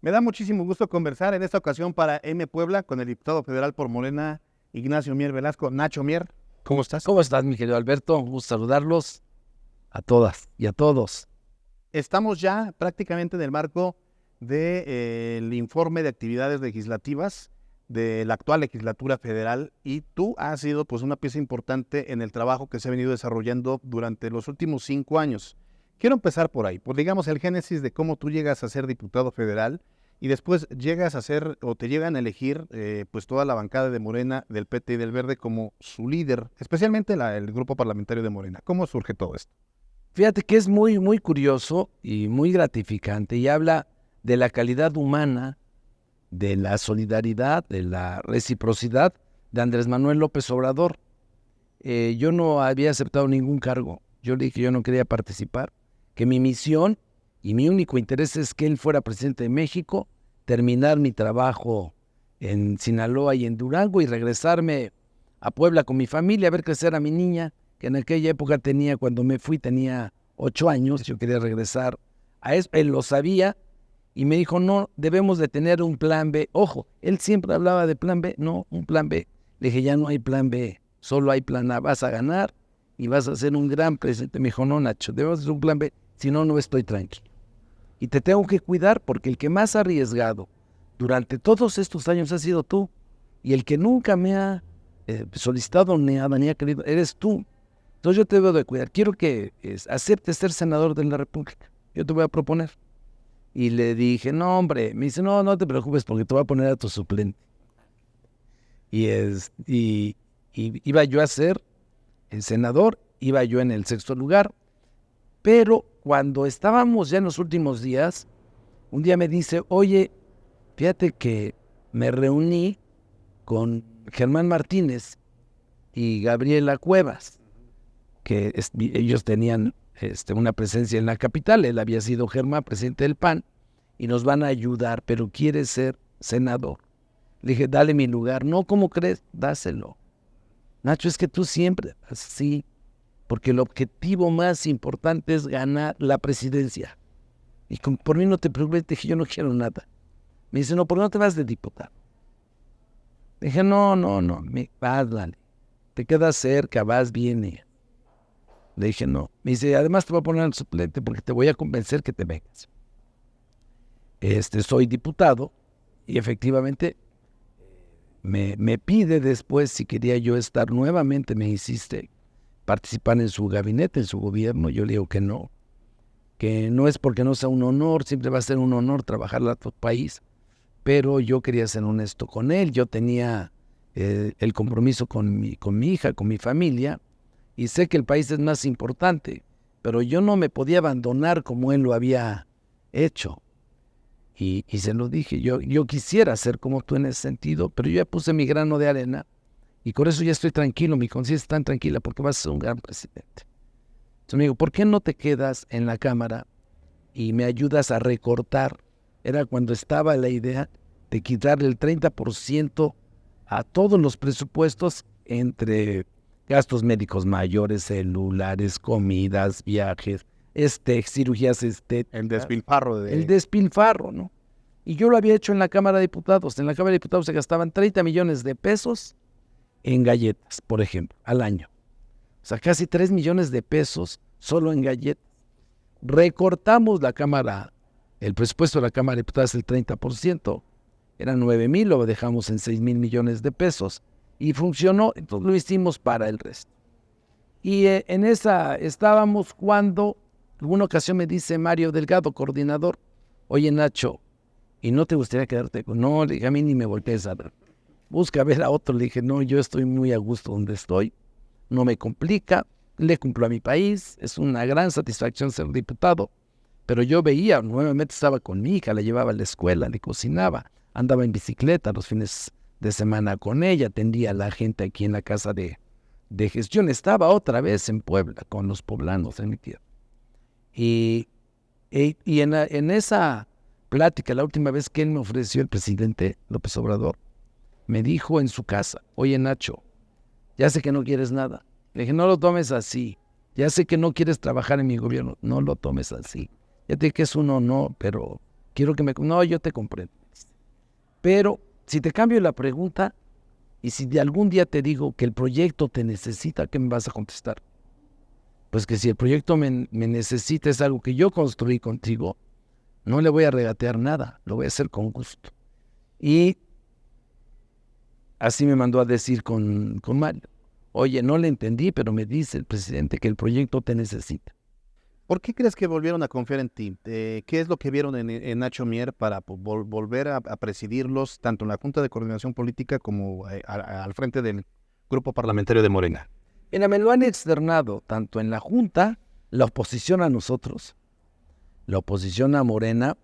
Me da muchísimo gusto conversar en esta ocasión para M Puebla con el diputado federal por Morena, Ignacio Mier Velasco. Nacho Mier, ¿cómo estás? ¿Cómo estás, mi querido Alberto? Un gusto saludarlos a todas y a todos. Estamos ya prácticamente en el marco del informe de actividades legislativas de la actual legislatura federal y tú has sido pues una pieza importante en el trabajo que se ha venido desarrollando durante los últimos 5 años. Quiero empezar por ahí, por digamos el génesis de cómo tú llegas a ser diputado federal y después llegas a ser o te llegan a elegir pues toda la bancada de Morena, del PT y del Verde como su líder, especialmente el grupo parlamentario de Morena. ¿Cómo surge todo esto? Fíjate que es muy curioso y muy gratificante y habla de la calidad humana, de la solidaridad, de la reciprocidad de Andrés Manuel López Obrador. Yo no había aceptado ningún cargo. Yo le dije que yo no quería participar, que mi misión y mi único interés es que él fuera presidente de México, terminar mi trabajo en Sinaloa y en Durango y regresarme a Puebla con mi familia, a ver crecer a mi niña, que en aquella época cuando me fui tenía 8 años, yo quería regresar a eso. Él lo sabía y me dijo, no, debemos de tener un plan B. Ojo, él siempre hablaba de plan B, no, un plan B. Le dije, ya no hay plan B, solo hay plan A, vas a ganar y vas a ser un gran presidente. Me dijo, no, Nacho, debemos hacer un plan B, si no, no estoy tranquilo. Y te tengo que cuidar porque el que más ha arriesgado durante todos estos años ha sido tú. Y el que nunca me ha solicitado ni ha querido, eres tú. Entonces yo te debo de cuidar. Quiero que aceptes ser senador de la República. Yo te voy a proponer. Y le dije, no, hombre. Me dice, no, no te preocupes porque te voy a poner a tu suplente. Y iba yo a ser el senador, iba yo en el 6º lugar. Pero cuando estábamos ya en los últimos días, un día me dice, oye, fíjate que me reuní con Germán Martínez y Gabriela Cuevas, que ellos tenían una presencia en la capital. Él había sido Germán, presidente del PAN, y nos van a ayudar, pero quiere ser senador. Le dije, dale mi lugar. No, ¿cómo crees? Dáselo. Nacho, es que tú siempre, así, porque el objetivo más importante es ganar la presidencia. Y por mí no te preocupes, dije, yo no quiero nada. Me dice, no, ¿por qué no te vas de diputado? Dije, no, vas, dale. Te quedas cerca, vas, viene. Le dije, no. Me dice, además te voy a poner al suplente porque te voy a convencer que te vengas. Soy diputado y efectivamente me pide después si quería yo estar nuevamente, me insiste, participar en su gabinete, en su gobierno. Yo le digo que no es porque no sea un honor, siempre va a ser un honor trabajar a tu país, pero yo quería ser honesto con él. Yo tenía el compromiso con mi hija, con mi familia, y sé que el país es más importante, pero yo no me podía abandonar como él lo había hecho. Y se lo dije, yo quisiera ser como tú en ese sentido, pero yo ya puse mi grano de arena y con eso ya estoy tranquilo, mi conciencia está tan tranquila porque vas a ser un gran presidente. Entonces me digo, ¿por qué no te quedas en la Cámara y me ayudas a recortar? Era cuando estaba la idea de quitarle el 30% a todos los presupuestos entre gastos médicos mayores, celulares, comidas, viajes, cirugías estéticas. El despilfarro El despilfarro, ¿no? Y yo lo había hecho en la Cámara de Diputados. En la Cámara de Diputados se gastaban 30 millones de pesos en galletas, por ejemplo, al año. O sea, casi 3 millones de pesos solo en galletas. Recortamos el presupuesto de la Cámara de Diputados el 30%. Eran 9,000, lo dejamos en 6,000 millones de pesos. Y funcionó, entonces lo hicimos para el resto. Y en esa estábamos cuando, en una ocasión me dice Mario Delgado, coordinador, oye Nacho, ¿y no te gustaría quedarte con? No, le dije, a mí ni me voltees a ver. Busca ver a otro. Le dije, no, yo estoy muy a gusto donde estoy. No me complica, le cumplo a mi país, es una gran satisfacción ser diputado. Pero yo veía, nuevamente estaba con mi hija, la llevaba a la escuela, le cocinaba, andaba en bicicleta los fines de semana con ella, atendía a la gente aquí en la casa de gestión. Estaba otra vez en Puebla con los poblanos en mi tierra. Y en esa plática, la última vez que él me ofreció, el presidente López Obrador, me dijo en su casa, oye Nacho, ya sé que no quieres nada. Le dije, no lo tomes así. Ya sé que no quieres trabajar en mi gobierno, no lo tomes así. Ya te dije que es un honor, pero quiero que me... No, yo te comprendo. Pero si te cambio la pregunta y si de algún día te digo que el proyecto te necesita, ¿qué me vas a contestar? Pues que si el proyecto me necesita, es algo que yo construí contigo, no le voy a regatear nada, lo voy a hacer con gusto. Y así me mandó a decir con Mario. Oye, no le entendí, pero me dice el presidente que el proyecto te necesita. ¿Por qué crees que volvieron a confiar en ti? ¿Qué es lo que vieron en Nacho Mier para volver a presidirlos tanto en la Junta de Coordinación Política como al frente del grupo parlamentario de Morena? Mira, me lo han externado tanto en la Junta, la oposición a nosotros, la oposición a Morena,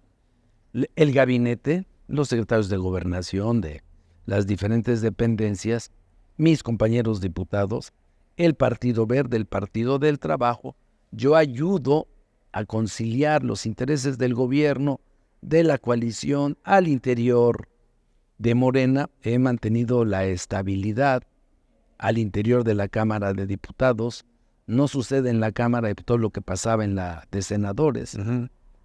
el gabinete, los secretarios de gobernación de las diferentes dependencias, mis compañeros diputados, el Partido Verde, el Partido del Trabajo. Yo ayudo a conciliar los intereses del gobierno, de la coalición, al interior de Morena. He mantenido la estabilidad al interior de la Cámara de Diputados. No sucede en la Cámara de Diputados lo que pasaba en la de senadores.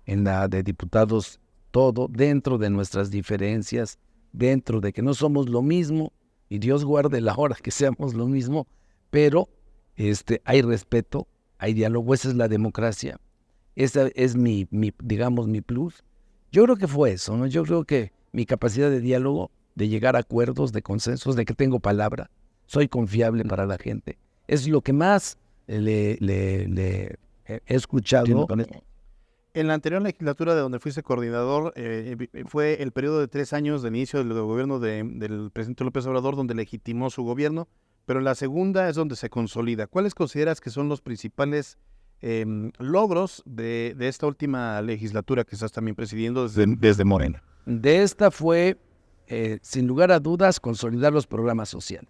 En la de diputados, todo dentro de nuestras diferencias, dentro de que no somos lo mismo, y Dios guarde la hora que seamos lo mismo, pero hay respeto, hay diálogo, esa es la democracia, esa es digamos, mi plus. Yo creo que fue eso, ¿no? Yo creo que mi capacidad de diálogo, de llegar a acuerdos, de consensos, de que tengo palabra, soy confiable para la gente, es lo que más le he escuchado. En la anterior legislatura de donde fuiste coordinador, fue el periodo de 3 años de inicio del gobierno del presidente López Obrador, donde legitimó su gobierno, pero en la segunda es donde se consolida. ¿Cuáles consideras que son los principales logros de esta última legislatura que estás también presidiendo desde Morena? De esta fue, sin lugar a dudas, consolidar los programas sociales.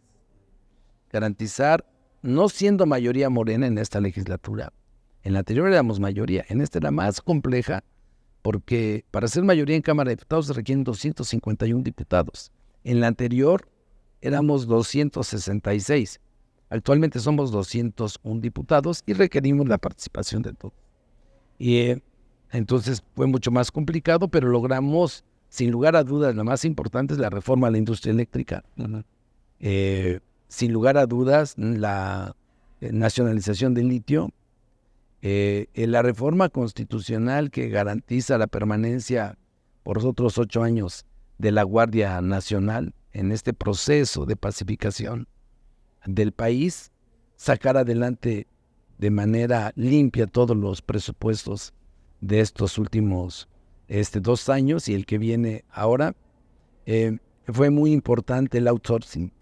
Garantizar, no siendo mayoría Morena en esta legislatura, en la anterior éramos mayoría, en esta era más compleja, porque para ser mayoría en Cámara de Diputados se requieren 251 diputados. En la anterior éramos 266. Actualmente somos 201 diputados y requerimos la participación de todos. Y entonces fue mucho más complicado, pero logramos, sin lugar a dudas, lo más importante es la reforma a la industria eléctrica. Sin lugar a dudas, la nacionalización del litio, la reforma constitucional que garantiza la permanencia por los otros 8 años de la Guardia Nacional en este proceso de pacificación del país, sacar adelante de manera limpia todos los presupuestos de estos últimos 2 años y el que viene ahora. Fue muy importante el outsourcing,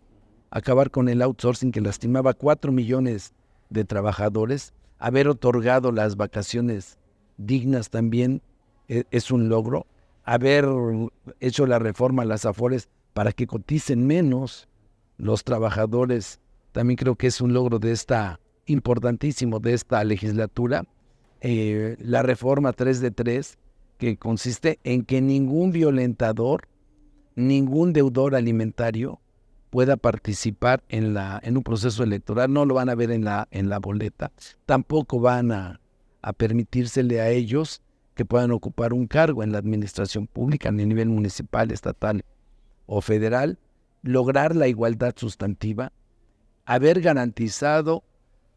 acabar con el outsourcing que lastimaba 4 millones de trabajadores. Haber otorgado las vacaciones dignas también es un logro. Haber hecho la reforma a las Afores para que coticen menos los trabajadores, también creo que es un logro importantísimo de esta legislatura. La reforma 3 de 3, que consiste en que ningún violentador, ningún deudor alimentario pueda participar en un proceso electoral. No lo van a ver en la boleta. Tampoco van a permitírsele a ellos que puedan ocupar un cargo en la administración pública a nivel municipal, estatal o federal. Lograr la igualdad sustantiva, haber garantizado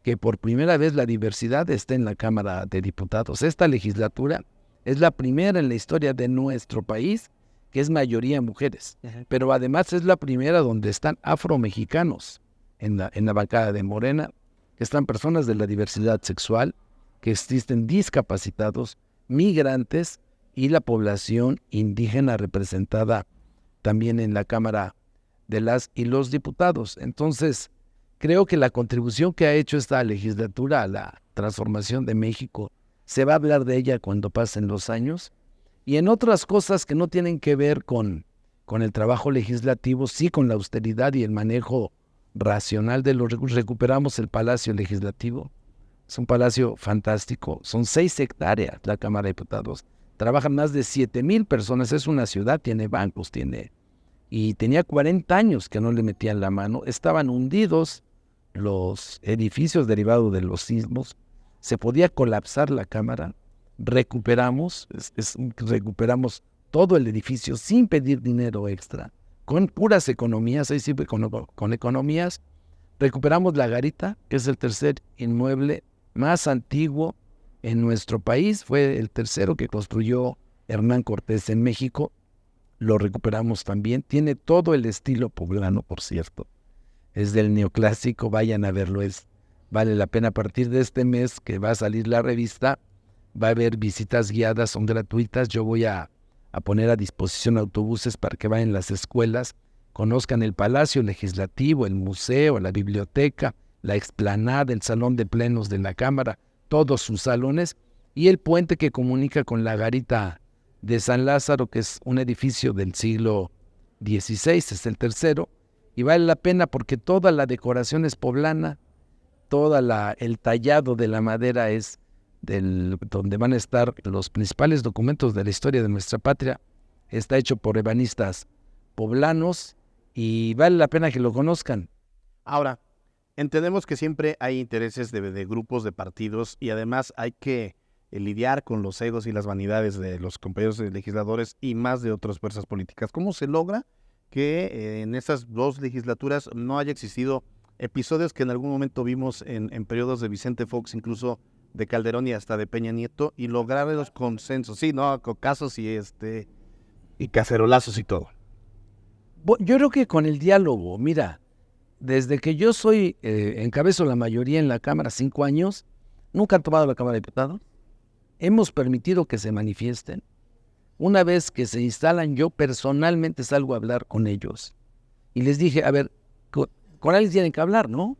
que por primera vez la diversidad esté en la Cámara de Diputados. Esta legislatura es la primera en la historia de nuestro país que es mayoría mujeres, pero además es la primera donde están afromexicanos en la bancada de Morena, que están personas de la diversidad sexual, que existen discapacitados, migrantes y la población indígena representada también en la Cámara de las y los Diputados. Entonces, creo que la contribución que ha hecho esta legislatura a la transformación de México, se va a hablar de ella cuando pasen los años. Y en otras cosas que no tienen que ver con el trabajo legislativo, sí con la austeridad y el manejo racional de los recursos. Recuperamos el Palacio Legislativo. Es un palacio fantástico. Son 6 hectáreas la Cámara de Diputados. Trabajan más de 7,000 personas. Es una ciudad, tiene bancos, y tenía 40 años que no le metían la mano. Estaban hundidos los edificios derivados de los sismos. Se podía colapsar la Cámara. Recuperamos todo el edificio sin pedir dinero extra, con puras economías, ahí sí con economías. Recuperamos la garita, que es el tercer inmueble más antiguo en nuestro país. Fue el tercero que construyó Hernán Cortés en México. Lo recuperamos también. Tiene todo el estilo poblano, por cierto. Es del neoclásico, vayan a verlo. Vale la pena. A partir de este mes que va a salir la revista, va a haber visitas guiadas, son gratuitas. Yo voy a poner a disposición autobuses para que vayan a las escuelas, conozcan el Palacio Legislativo, el museo, la biblioteca, la explanada, el salón de plenos de la Cámara, todos sus salones, y el puente que comunica con la garita de San Lázaro, que es un edificio del siglo XVI, es el tercero, y vale la pena porque toda la decoración es poblana, el tallado de la madera es donde van a estar los principales documentos de la historia de nuestra patria. Está hecho por ebanistas poblanos y vale la pena que lo conozcan. Ahora, entendemos que siempre hay intereses de grupos, de partidos, y además hay que lidiar con los egos y las vanidades de los compañeros legisladores y más de otras fuerzas políticas. ¿Cómo se logra que en estas dos legislaturas no haya existido episodios que en algún momento vimos en periodos de Vicente Fox, incluso de Calderón y hasta de Peña Nieto, y lograr los consensos? Sí, no, casos y cacerolazos y todo. Yo creo que con el diálogo, mira, desde que yo encabezo la mayoría en la Cámara, 5 años, nunca han tomado la Cámara de Diputados. Hemos permitido que se manifiesten. Una vez que se instalan, yo personalmente salgo a hablar con ellos. Y les dije, a ver, con alguien tienen que hablar, ¿no?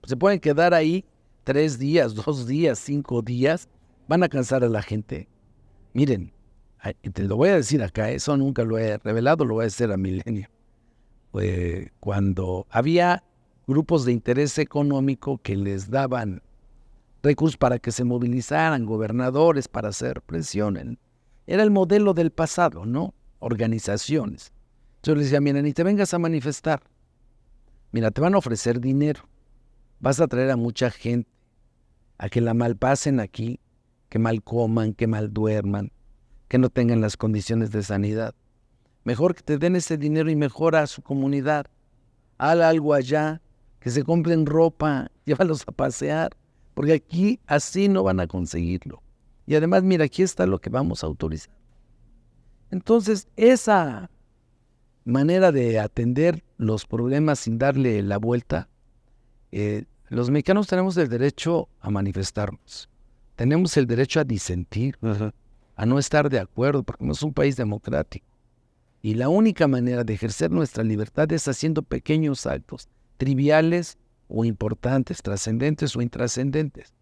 Se pueden quedar ahí 3 días, 2 días, 5 días. Van a cansar a la gente. Miren, te lo voy a decir acá, eso nunca lo he revelado, lo voy a decir a Milenio. Cuando había grupos de interés económico que les daban recursos para que se movilizaran, gobernadores para hacer presión. Era el modelo del pasado, ¿no? Organizaciones. Yo les decía, mira, ni te vengas a manifestar. Mira, te van a ofrecer dinero. Vas a traer a mucha gente a que la malpasen aquí, que mal coman, que mal duerman, que no tengan las condiciones de sanidad. Mejor que te den ese dinero y mejora a su comunidad. Haz algo allá, que se compren ropa, llévalos a pasear, porque aquí así no van a conseguirlo. Y además, mira, aquí está lo que vamos a autorizar. Entonces, esa manera de atender los problemas sin darle la vuelta, los mexicanos tenemos el derecho a manifestarnos. Tenemos el derecho a disentir, a no estar de acuerdo, porque no es un país democrático. Y la única manera de ejercer nuestra libertad es haciendo pequeños actos, triviales o importantes, trascendentes o intrascendentes.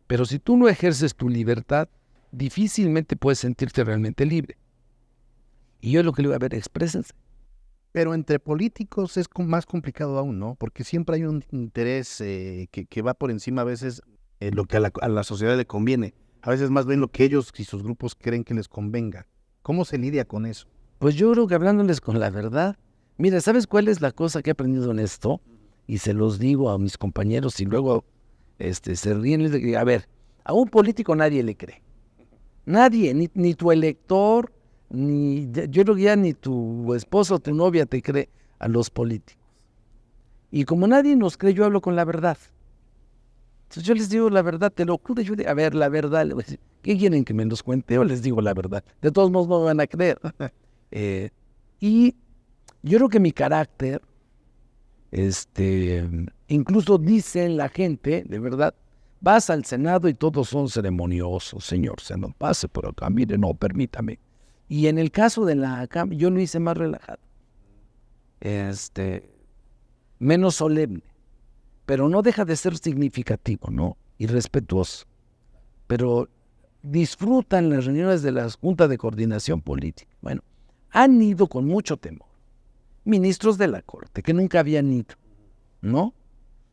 Pero si tú no ejerces tu libertad, difícilmente puedes sentirte realmente libre. Y yo lo que le digo, a ver, exprésense. Pero entre políticos es más complicado aún, ¿no? Porque siempre hay un interés que va por encima a veces lo que a la sociedad le conviene. A veces más bien lo que ellos y sus grupos creen que les convenga. ¿Cómo se lidia con eso? Pues yo creo que hablándoles con la verdad. Mira, ¿sabes cuál es la cosa que he aprendido en esto? Y se los digo a mis compañeros y luego se ríen. Les digo, a ver, a un político nadie le cree. Nadie, ni tu elector, yo creo que ya ni tu esposo o tu novia te cree a los políticos. Y como nadie nos cree, yo hablo con la verdad. Entonces yo les digo la verdad, te lo juro. Yo digo, a ver, la verdad, ¿qué quieren que me los cuente? Yo les digo la verdad. De todos modos no me van a creer. Y yo creo que mi carácter, incluso dicen la gente, de verdad, vas al Senado y todos son ceremoniosos, señor, se nos pase por acá, mire, no, permítame. Y en el caso de la Cámara, yo lo hice más relajado, menos solemne, pero no deja de ser significativo, ¿no? Y respetuoso. Pero disfrutan las reuniones de la Junta de Coordinación Política. Bueno, han ido con mucho temor ministros de la Corte, que nunca habían ido, ¿no?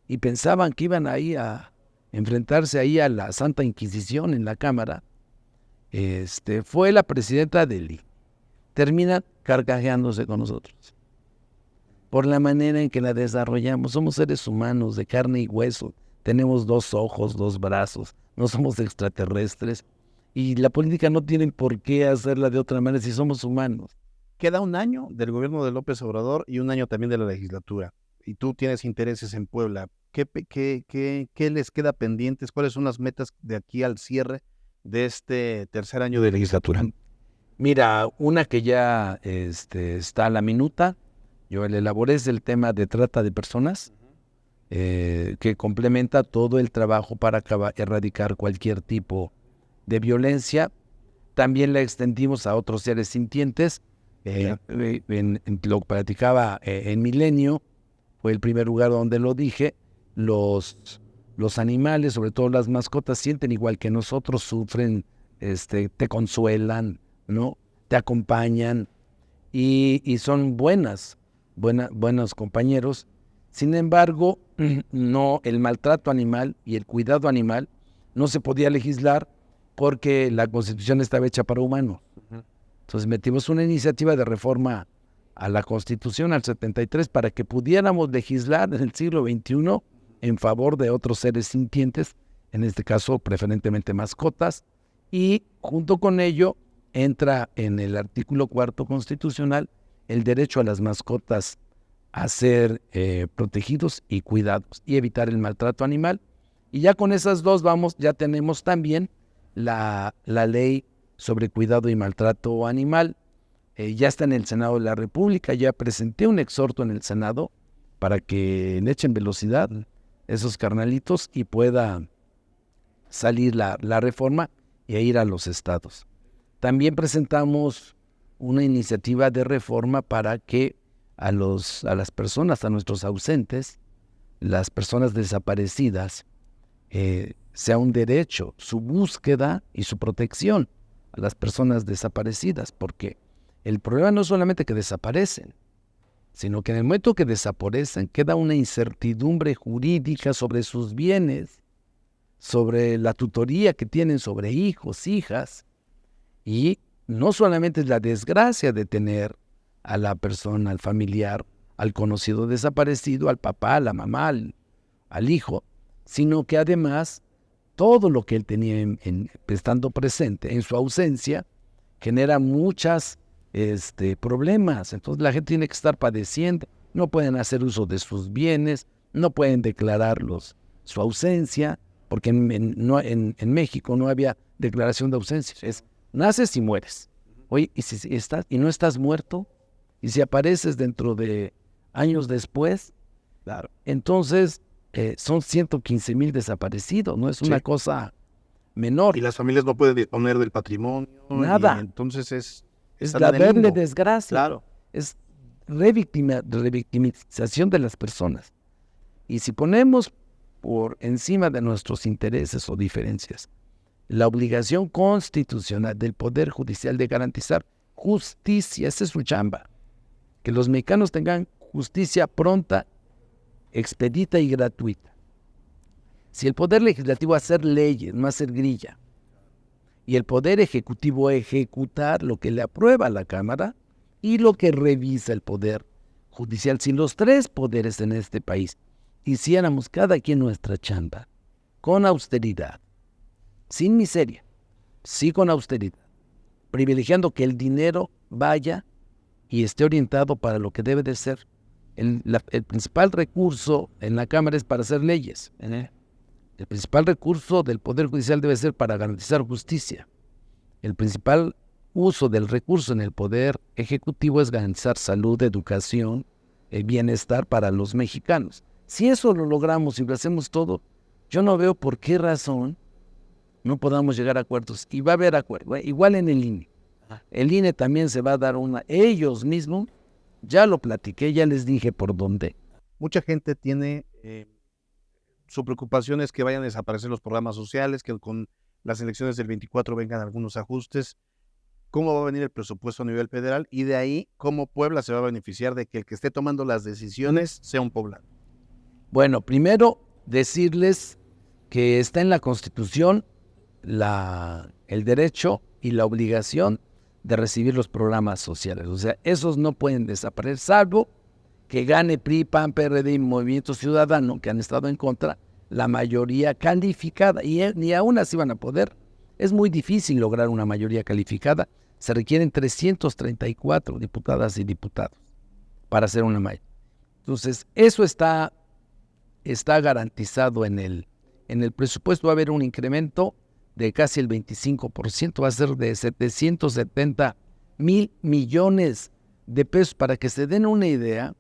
Y pensaban que iban ahí a enfrentarse ahí a la Santa Inquisición en la Cámara. Fue la presidenta del INE. Termina carcajeándose con nosotros por la manera en que la desarrollamos. Somos seres humanos de carne y hueso. Tenemos 2 ojos, 2 brazos. No somos extraterrestres. Y la política no tiene por qué hacerla de otra manera si somos humanos. Queda un año del gobierno de López Obrador y un año también de la legislatura. Y tú tienes intereses en Puebla. ¿Qué les queda pendientes? ¿Cuáles son las metas de aquí al cierre de este tercer año de legislatura? Mira, una que ya está a la minuta, yo la elaboré, es el tema de trata de personas, que complementa todo el trabajo para erradicar cualquier tipo de violencia. También la extendimos a otros seres sintientes. Lo platicaba en Milenio, fue el primer lugar donde lo dije. Los animales, sobre todo las mascotas, sienten igual que nosotros, sufren, te consuelan, ¿no? Te acompañan y son buenos compañeros. Sin embargo, no, el maltrato animal y el cuidado animal no se podía legislar porque la Constitución estaba hecha para humanos. Entonces metimos una iniciativa de reforma a la Constitución, al 73, para que pudiéramos legislar en el siglo XXI en favor de otros seres sintientes, en este caso preferentemente mascotas, y junto con ello entra en el artículo 4 constitucional el derecho a las mascotas a ser protegidos y cuidados y evitar el maltrato animal. Y ya con esas dos ya tenemos también la ley sobre cuidado y maltrato animal. Ya está en el Senado de la República, ya presenté un exhorto en el Senado para que le echen velocidad esos carnalitos y pueda salir la reforma e ir a los estados. También presentamos una iniciativa de reforma para que a las personas, a nuestros ausentes, las personas desaparecidas, sea un derecho su búsqueda y su protección a las personas desaparecidas, porque el problema no es solamente que desaparecen, sino que en el momento que desaparecen queda una incertidumbre jurídica sobre sus bienes, sobre la tutoría que tienen sobre hijos, hijas, y no solamente es la desgracia de tener a la persona, al familiar, al conocido desaparecido, al papá, a la mamá, al hijo, sino que además todo lo que él tenía estando presente en su ausencia genera muchas problemas. Entonces la gente tiene que estar padeciendo, no pueden hacer uso de sus bienes, no pueden declararlos su ausencia, porque en México no había declaración de ausencia, es naces y mueres. Oye, ¿y si estás y no estás muerto? ¿Y si apareces dentro de años después? Claro. Entonces son 115,000 desaparecidos, no es una cosa menor. Y las familias no pueden disponer del patrimonio. Nada. Entonces es la verle desgracia. Claro. Es revictimización de las personas. Y si ponemos por encima de nuestros intereses o diferencias la obligación constitucional del Poder Judicial de garantizar justicia, esa es su chamba, que los mexicanos tengan justicia pronta, expedita y gratuita. Si el Poder Legislativo hacer leyes, no hacer grilla, y el Poder Ejecutivo ejecutar lo que le aprueba a la Cámara y lo que revisa el Poder Judicial, si los tres poderes en este país hiciéramos cada quien nuestra chamba, con austeridad, sin miseria, sí con austeridad, privilegiando que el dinero vaya y esté orientado para lo que debe de ser. El principal recurso en la Cámara es para hacer leyes. El principal recurso del Poder Judicial debe ser para garantizar justicia. El principal uso del recurso en el Poder Ejecutivo es garantizar salud, educación, bienestar para los mexicanos. Si eso lo logramos y lo hacemos todo, yo no veo por qué razón no podamos llegar a acuerdos. Y va a haber acuerdo, igual en el INE. El INE también se va a dar ellos mismos, ya lo platiqué, ya les dije por dónde. Mucha gente tiene su preocupación es que vayan a desaparecer los programas sociales, que con las elecciones del 24 vengan algunos ajustes. ¿Cómo va a venir el presupuesto a nivel federal? Y de ahí, ¿cómo Puebla se va a beneficiar de que el que esté tomando las decisiones sea un poblano? Bueno, primero decirles que está en la Constitución el derecho y la obligación de recibir los programas sociales. O sea, esos no pueden desaparecer, salvo que gane PRI, PAN, PRD y Movimiento Ciudadano, que han estado en contra, la mayoría calificada, y ni aún así van a poder Es muy difícil lograr una mayoría calificada. Se requieren 334 diputadas y diputados para hacer una mayoría. Entonces, eso está garantizado en el presupuesto. Va a haber un incremento de casi el 25%, va a ser de 770,000 millones de pesos. Para que se den una idea,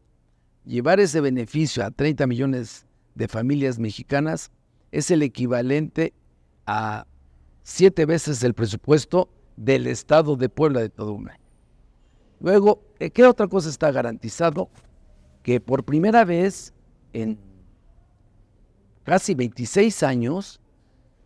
llevar ese beneficio a 30 millones de familias mexicanas es el equivalente a 7 veces el presupuesto del estado de Puebla de todo un año. Luego, ¿qué otra cosa está garantizado? Que por primera vez en casi 26 años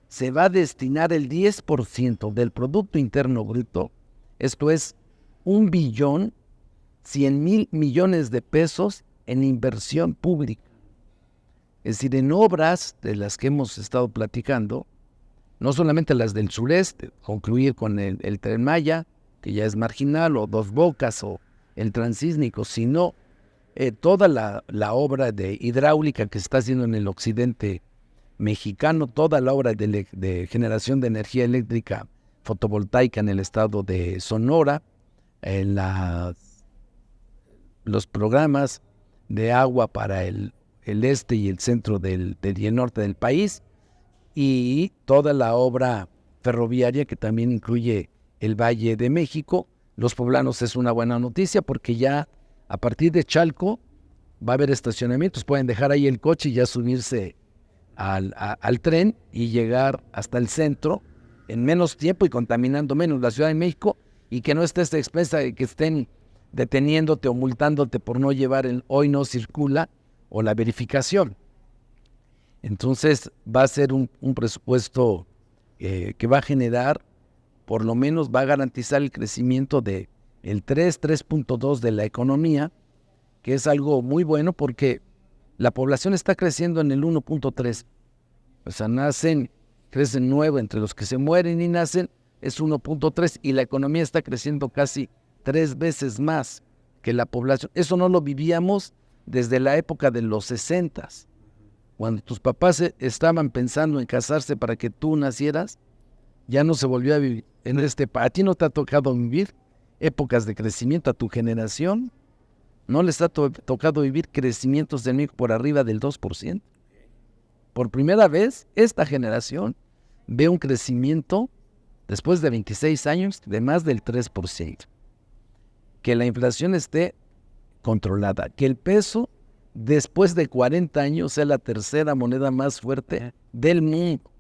se va a destinar el 10% del Producto Interno Bruto, esto es 1,100,000 millones de pesos en inversión pública. Es decir, en obras de las que hemos estado platicando, no solamente las del sureste, concluir con el Tren Maya, que ya es marginal, o Dos Bocas, o el Transísmico, sino toda la obra de hidráulica que se está haciendo en el occidente mexicano, toda la obra de generación de energía eléctrica fotovoltaica en el estado de Sonora, en los programas de agua para el este y el centro y el norte del país, y toda la obra ferroviaria que también incluye el Valle de México. Los poblanos es una buena noticia porque ya a partir de Chalco va a haber estacionamientos, pueden dejar ahí el coche y ya subirse al tren y llegar hasta el centro en menos tiempo y contaminando menos la Ciudad de México, y que no estés a expensa de que estén deteniéndote o multándote por no llevar el hoy no circula o la verificación. Entonces va a ser un presupuesto que va a generar, por lo menos va a garantizar el crecimiento de el 3.2 de la economía, que es algo muy bueno porque la población está creciendo en el 1.3. O sea, crecen 9 entre los que se mueren y nacen, es 1.3, y la economía está creciendo casi 3 veces más que la población. Eso no lo vivíamos desde la época de los 60s. Cuando tus papás estaban pensando en casarse para que tú nacieras, ya no se volvió a vivir. ¿A ti no te ha tocado vivir épocas de crecimiento? A tu generación no les ha tocado vivir crecimientos de México por arriba del 2%. Por primera vez, esta generación ve un crecimiento después de 26 años de más del 3%. Que la inflación esté controlada, que el peso después de 40 años sea la tercera moneda más fuerte del mundo.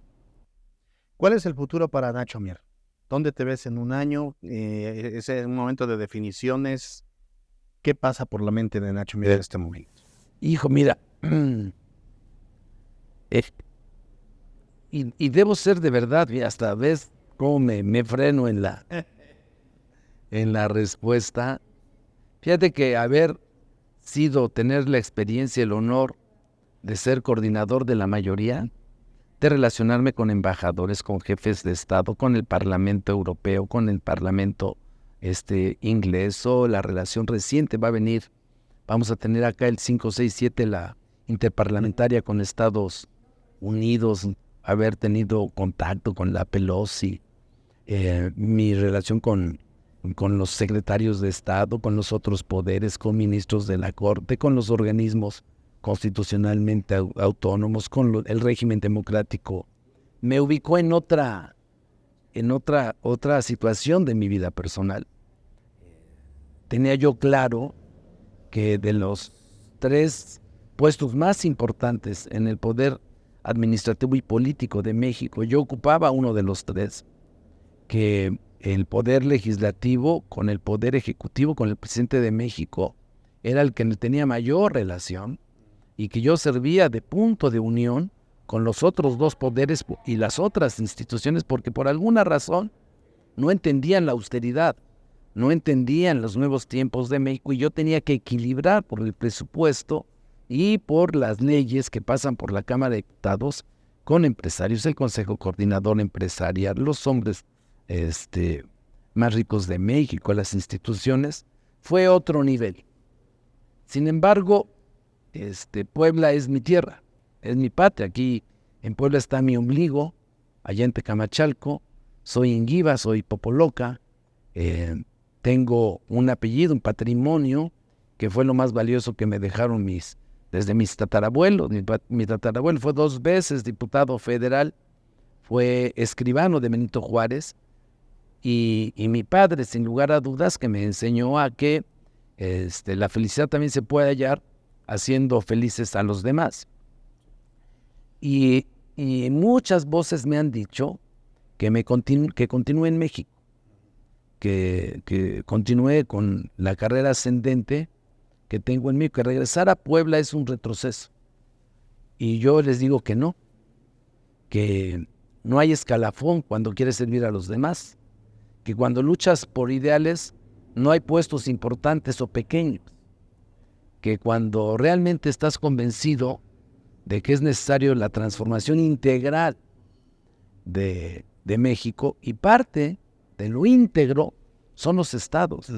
¿Cuál es el futuro para Nacho Mier? ¿Dónde te ves en un año? ¿Es un momento de definiciones? ¿Qué pasa por la mente de Nacho Mier en este momento? Hijo, mira, y debo ser de verdad, hasta ves cómo me freno en la respuesta. Fíjate que tener la experiencia, el honor de ser coordinador de la mayoría, de relacionarme con embajadores, con jefes de Estado, con el Parlamento Europeo, con el Parlamento inglés, o la relación reciente va a venir. Vamos a tener acá el 5, 6, 7, la interparlamentaria con Estados Unidos, haber tenido contacto con la Pelosi, mi relación con los secretarios de Estado, con los otros poderes, con ministros de la Corte, con los organismos constitucionalmente autónomos, con el régimen democrático. Me ubicó en otra situación de mi vida personal. Tenía yo claro que de los 3 puestos más importantes en el poder administrativo y político de México, yo ocupaba uno de los 3, que el poder legislativo con el poder ejecutivo, con el presidente de México, era el que tenía mayor relación, y que yo servía de punto de unión con los otros 2 poderes y las otras instituciones, porque por alguna razón no entendían la austeridad, no entendían los nuevos tiempos de México, y yo tenía que equilibrar por el presupuesto y por las leyes que pasan por la Cámara de Diputados con empresarios, el Consejo Coordinador Empresarial, los hombres más ricos de México, las instituciones. Fue otro nivel. Sin embargo, Puebla es mi tierra, es mi patria. Aquí en Puebla está mi ombligo, allá en Tecamachalco, soy Inguiba, soy Popoloca, tengo un apellido, un patrimonio, que fue lo más valioso que me dejaron desde mis tatarabuelos. Mi tatarabuelo fue 2 veces diputado federal, fue escribano de Benito Juárez, y mi padre, sin lugar a dudas, que me enseñó a que la felicidad también se puede hallar haciendo felices a los demás. Y muchas voces me han dicho que continúe en México, que continúe con la carrera ascendente que tengo en mí, que regresar a Puebla es un retroceso. Y yo les digo que no hay escalafón cuando quieres servir a los demás, que cuando luchas por ideales no hay puestos importantes o pequeños, que cuando realmente estás convencido de que es necesario la transformación integral de México, y parte de lo íntegro son los estados.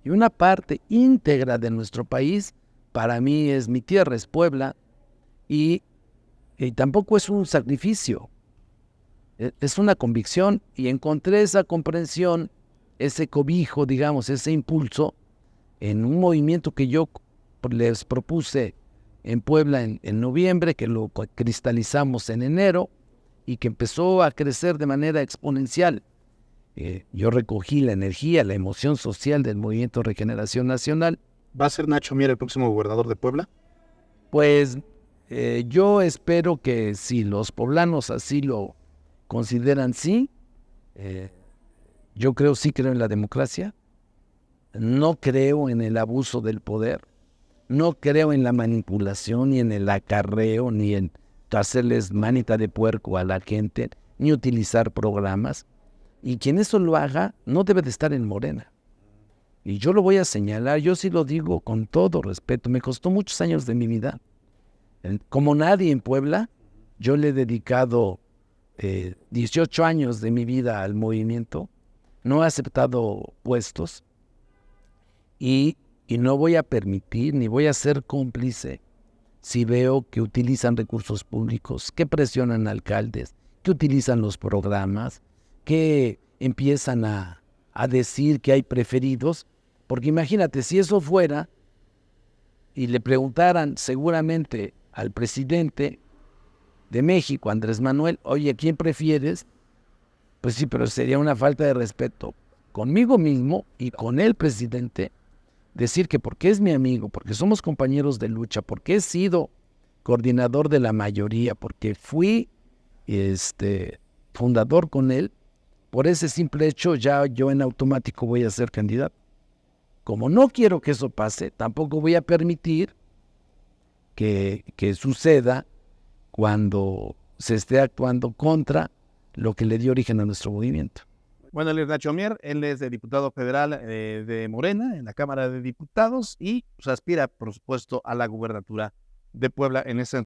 Y una parte íntegra de nuestro país, para mí, es mi tierra, es Puebla, y tampoco es un sacrificio, es una convicción, y encontré esa comprensión, ese cobijo, digamos, ese impulso, en un movimiento que yo les propuse en Puebla en noviembre, que lo cristalizamos en enero, y que empezó a crecer de manera exponencial. Yo recogí la energía, la emoción social del Movimiento Regeneración Nacional. ¿Va a ser Nacho Mier el próximo gobernador de Puebla? Pues yo espero que si los poblanos así lo consideran, sí. Yo sí creo en la democracia, no creo en el abuso del poder, no creo en la manipulación, ni en el acarreo, ni en hacerles manita de puerco a la gente, ni utilizar programas. Y quien eso lo haga no debe de estar en Morena. Y yo lo voy a señalar, yo sí lo digo con todo respeto, me costó muchos años de mi vida. Como nadie en Puebla, yo le he dedicado 18 años de mi vida al movimiento, no he aceptado puestos y no voy a permitir ni voy a ser cómplice si veo que utilizan recursos públicos, que presionan alcaldes, que utilizan los programas, que empiezan a decir que hay preferidos, porque imagínate, si eso fuera y le preguntaran seguramente al presidente de México, Andrés Manuel, oye, ¿quién prefieres? Pues sí, pero sería una falta de respeto conmigo mismo y con el presidente, decir que porque es mi amigo, porque somos compañeros de lucha, porque he sido coordinador de la mayoría, porque fui fundador con él, por ese simple hecho ya yo en automático voy a ser candidato. Como no quiero que eso pase, tampoco voy a permitir que suceda cuando se esté actuando contra lo que le dio origen a nuestro movimiento. Bueno, él es Nacho Mier, él es diputado federal de Morena en la Cámara de Diputados y pues, aspira, por supuesto, a la gubernatura de Puebla en esa